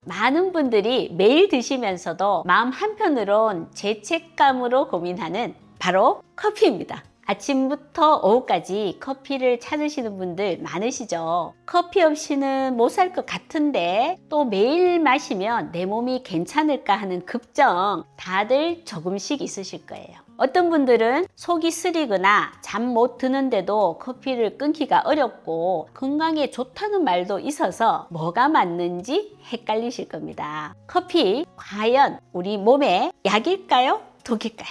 많은 분들이 매일 드시면서도 마음 한편으론 죄책감으로 고민하는 바로 커피입니다. 아침부터 오후까지 커피를 찾으시는 분들 많으시죠? 커피 없이는 못 살 것 같은데 또 매일 마시면 내 몸이 괜찮을까 하는 걱정 다들 조금씩 있으실 거예요. 어떤 분들은 속이 쓰리거나 잠 못 드는데도 커피를 끊기가 어렵고 건강에 좋다는 말도 있어서 뭐가 맞는지 헷갈리실 겁니다. 커피 과연 우리 몸에 약일까요? 독일까요?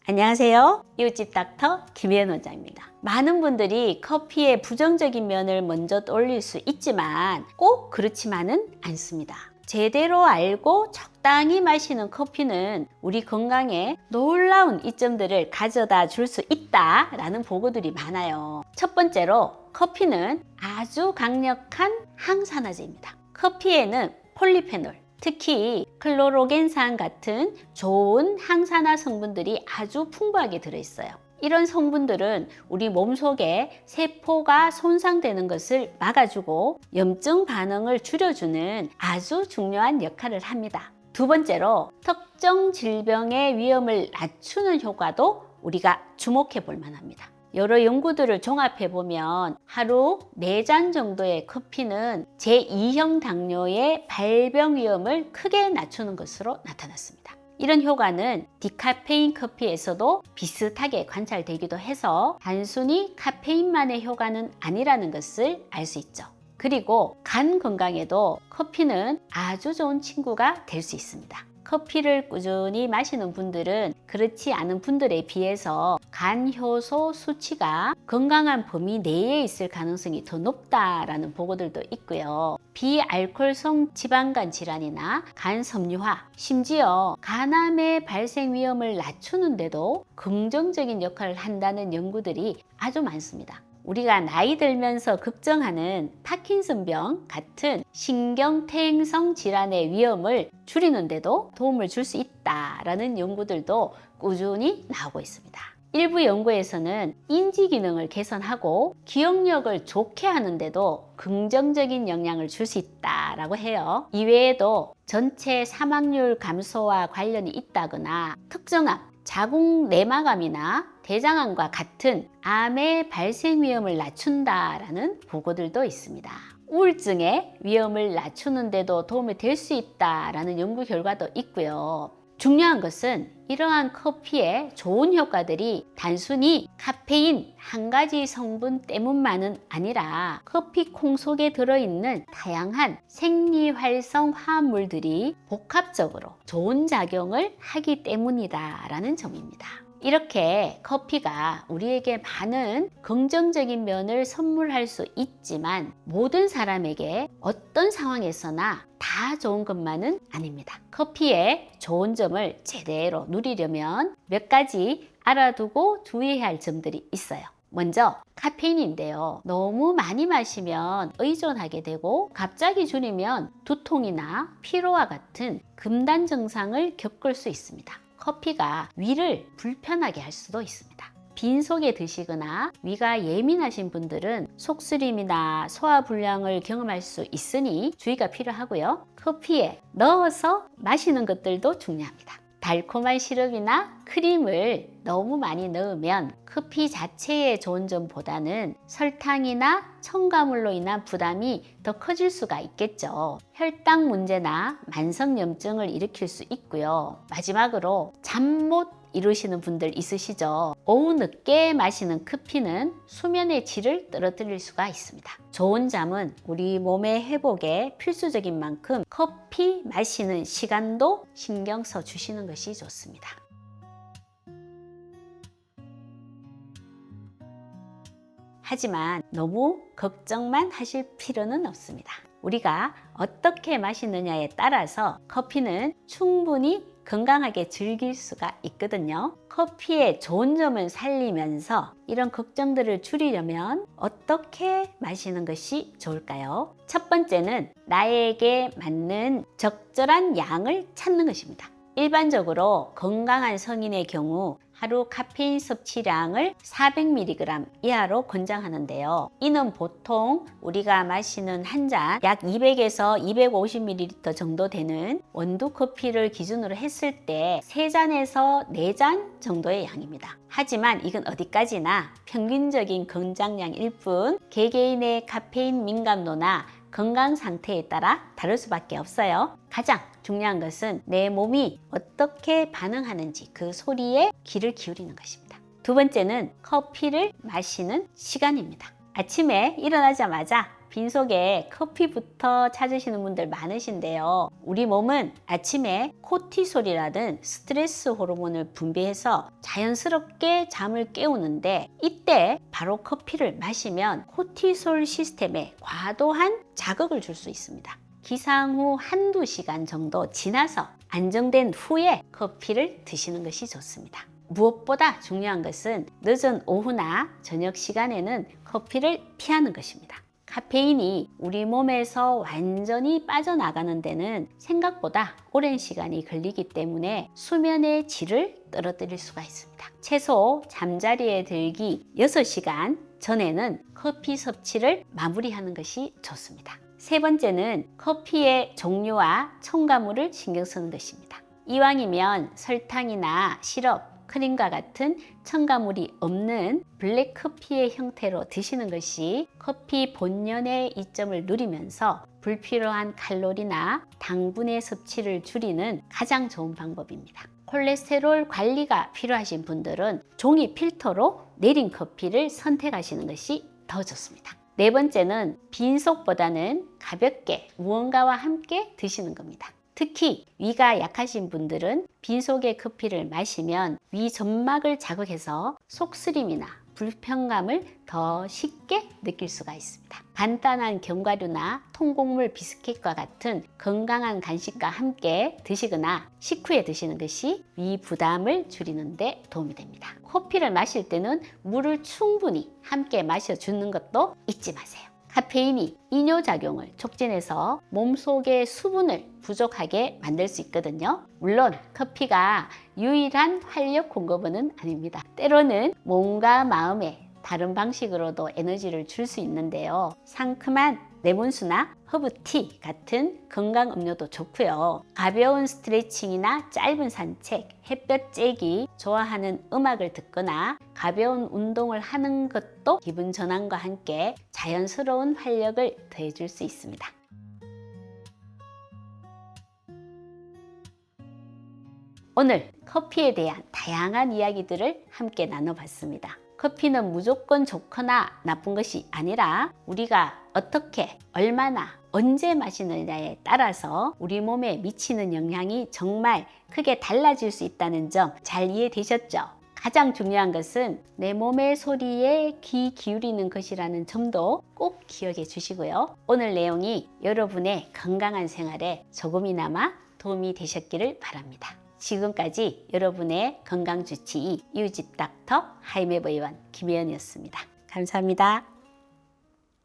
안녕하세요. 이웃집 닥터 김혜연 원장입니다. 많은 분들이 커피의 부정적인 면을 먼저 떠올릴 수 있지만 꼭 그렇지만은 않습니다. 제대로 알고 적당히 마시는 커피는 우리 건강에 놀라운 이점들을 가져다 줄 수 있다라는 보고들이 많아요. 첫 번째로 커피는 아주 강력한 항산화제입니다. 커피에는 폴리페놀, 특히 클로로겐산 같은 좋은 항산화 성분들이 아주 풍부하게 들어있어요. 이런 성분들은 우리 몸속에 세포가 손상되는 것을 막아주고 염증 반응을 줄여주는 아주 중요한 역할을 합니다. 두 번째로 특정 질병의 위험을 낮추는 효과도 우리가 주목해 볼 만합니다. 여러 연구들을 종합해 보면 하루 4잔 정도의 커피는 제2형 당뇨의 발병 위험을 크게 낮추는 것으로 나타났습니다. 이런 효과는 디카페인 커피에서도 비슷하게 관찰되기도 해서 단순히 카페인만의 효과는 아니라는 것을 알 수 있죠. 그리고 간 건강에도 커피는 아주 좋은 친구가 될 수 있습니다. 커피를 꾸준히 마시는 분들은 그렇지 않은 분들에 비해서 간 효소 수치가 건강한 범위 내에 있을 가능성이 더 높다라는 보고들도 있고요. 비알코올성 지방간 질환이나 간 섬유화, 심지어 간암의 발생 위험을 낮추는데도 긍정적인 역할을 한다는 연구들이 아주 많습니다. 우리가 나이 들면서 걱정하는 파킨슨병 같은 신경퇴행성 질환의 위험을 줄이는데도 도움을 줄 수 있다라는 연구들도 꾸준히 나오고 있습니다. 일부 연구에서는 인지 기능을 개선하고 기억력을 좋게 하는데도 긍정적인 영향을 줄 수 있다라고 해요. 이외에도 전체 사망률 감소와 관련이 있다거나 특정암, 자궁 내막암이나 대장암과 같은 암의 발생 위험을 낮춘다라는 보고들도 있습니다. 우울증의 위험을 낮추는데도 도움이 될 수 있다라는 연구 결과도 있고요. 중요한 것은 이러한 커피의 좋은 효과들이 단순히 카페인 한 가지 성분 때문만은 아니라 커피 콩 속에 들어있는 다양한 생리활성 화합물들이 복합적으로 좋은 작용을 하기 때문이다라는 점입니다. 이렇게 커피가 우리에게 많은 긍정적인 면을 선물할 수 있지만 모든 사람에게 어떤 상황에서나 다 좋은 것만은 아닙니다. 커피의 좋은 점을 제대로 누리려면 몇 가지 알아두고 주의해야 할 점들이 있어요. 먼저 카페인인데요. 너무 많이 마시면 의존하게 되고 갑자기 줄이면 두통이나 피로와 같은 금단 증상을 겪을 수 있습니다. 커피가 위를 불편하게 할 수도 있습니다. 빈속에 드시거나 위가 예민하신 분들은 속쓰림이나 소화불량을 경험할 수 있으니 주의가 필요하고요. 커피에 넣어서 마시는 것들도 중요합니다. 달콤한 시럽이나 크림을 너무 많이 넣으면 커피 자체의 좋은 점보다는 설탕이나 첨가물로 인한 부담이 더 커질 수가 있겠죠. 혈당 문제나 만성염증을 일으킬 수 있고요. 마지막으로 잠 못 이루시는 분들 있으시죠? 오후 늦게 마시는 커피는 수면의 질을 떨어뜨릴 수가 있습니다. 좋은 잠은 우리 몸의 회복에 필수적인 만큼 커피 마시는 시간도 신경 써 주시는 것이 좋습니다. 하지만 너무 걱정만 하실 필요는 없습니다. 우리가 어떻게 마시느냐에 따라서 커피는 충분히 건강하게 즐길 수가 있거든요. 커피의 좋은 점을 살리면서 이런 걱정들을 줄이려면 어떻게 마시는 것이 좋을까요? 첫 번째는 나에게 맞는 적절한 양을 찾는 것입니다. 일반적으로 건강한 성인의 경우 하루 카페인 섭취량을 400mg 이하로 권장하는데요. 이는 보통 우리가 마시는 한 잔 약 200에서 250ml 정도 되는 원두 커피를 기준으로 했을 때 3잔에서 4잔 정도의 양입니다. 하지만 이건 어디까지나 평균적인 권장량일 뿐 개개인의 카페인 민감도나 건강 상태에 따라 다를 수밖에 없어요. 가장 중요한 것은 내 몸이 어떻게 반응하는지 그 소리에 귀를 기울이는 것입니다. 두 번째는 커피를 마시는 시간입니다. 아침에 일어나자마자 빈속에 커피부터 찾으시는 분들 많으신데요. 우리 몸은 아침에 코티솔이라는 스트레스 호르몬을 분비해서 자연스럽게 잠을 깨우는데 이때 바로 커피를 마시면 코티솔 시스템에 과도한 자극을 줄 수 있습니다. 기상 후 한두 시간 정도 지나서 안정된 후에 커피를 드시는 것이 좋습니다. 무엇보다 중요한 것은 늦은 오후나 저녁 시간에는 커피를 피하는 것입니다. 카페인이 우리 몸에서 완전히 빠져나가는 데는 생각보다 오랜 시간이 걸리기 때문에 수면의 질을 떨어뜨릴 수가 있습니다. 최소 잠자리에 들기 6시간 전에는 커피 섭취를 마무리하는 것이 좋습니다. 세 번째는 커피의 종류와 첨가물을 신경 쓰는 것입니다. 이왕이면 설탕이나 시럽, 크림과 같은 첨가물이 없는 블랙커피의 형태로 드시는 것이 커피 본연의 이점을 누리면서 불필요한 칼로리나 당분의 섭취를 줄이는 가장 좋은 방법입니다. 콜레스테롤 관리가 필요하신 분들은 종이 필터로 내린 커피를 선택하시는 것이 더 좋습니다. 네 번째는 빈속보다는 가볍게 무언가와 함께 드시는 겁니다. 특히 위가 약하신 분들은 빈속의 커피를 마시면 위 점막을 자극해서 속쓰림이나 불편감을 더 쉽게 느낄 수가 있습니다. 간단한 견과류나 통곡물 비스킷과 같은 건강한 간식과 함께 드시거나 식후에 드시는 것이 위 부담을 줄이는 데 도움이 됩니다. 커피를 마실 때는 물을 충분히 함께 마셔주는 것도 잊지 마세요. 카페인이 이뇨작용을 촉진해서 몸속의 수분을 부족하게 만들 수 있거든요. 물론 커피가 유일한 활력 공급원은 아닙니다. 때로는 몸과 마음에 다른 방식으로도 에너지를 줄 수 있는데요. 상큼한 레몬수나 허브티 같은 건강 음료도 좋고요. 가벼운 스트레칭이나 짧은 산책, 햇볕 쬐기, 좋아하는 음악을 듣거나 가벼운 운동을 하는 것도 기분 전환과 함께 자연스러운 활력을 더해줄 수 있습니다. 오늘 커피에 대한 다양한 이야기들을 함께 나눠봤습니다. 커피는 무조건 좋거나 나쁜 것이 아니라 우리가 어떻게, 얼마나, 언제 마시느냐에 따라서 우리 몸에 미치는 영향이 정말 크게 달라질 수 있다는 점 잘 이해되셨죠? 가장 중요한 것은 내 몸의 소리에 귀 기울이는 것이라는 점도 꼭 기억해 주시고요. 오늘 내용이 여러분의 건강한 생활에 조금이나마 도움이 되셨기를 바랍니다. 지금까지 여러분의 건강주치의 이웃집 닥터 하이메버의원 김혜연이었습니다. 감사합니다.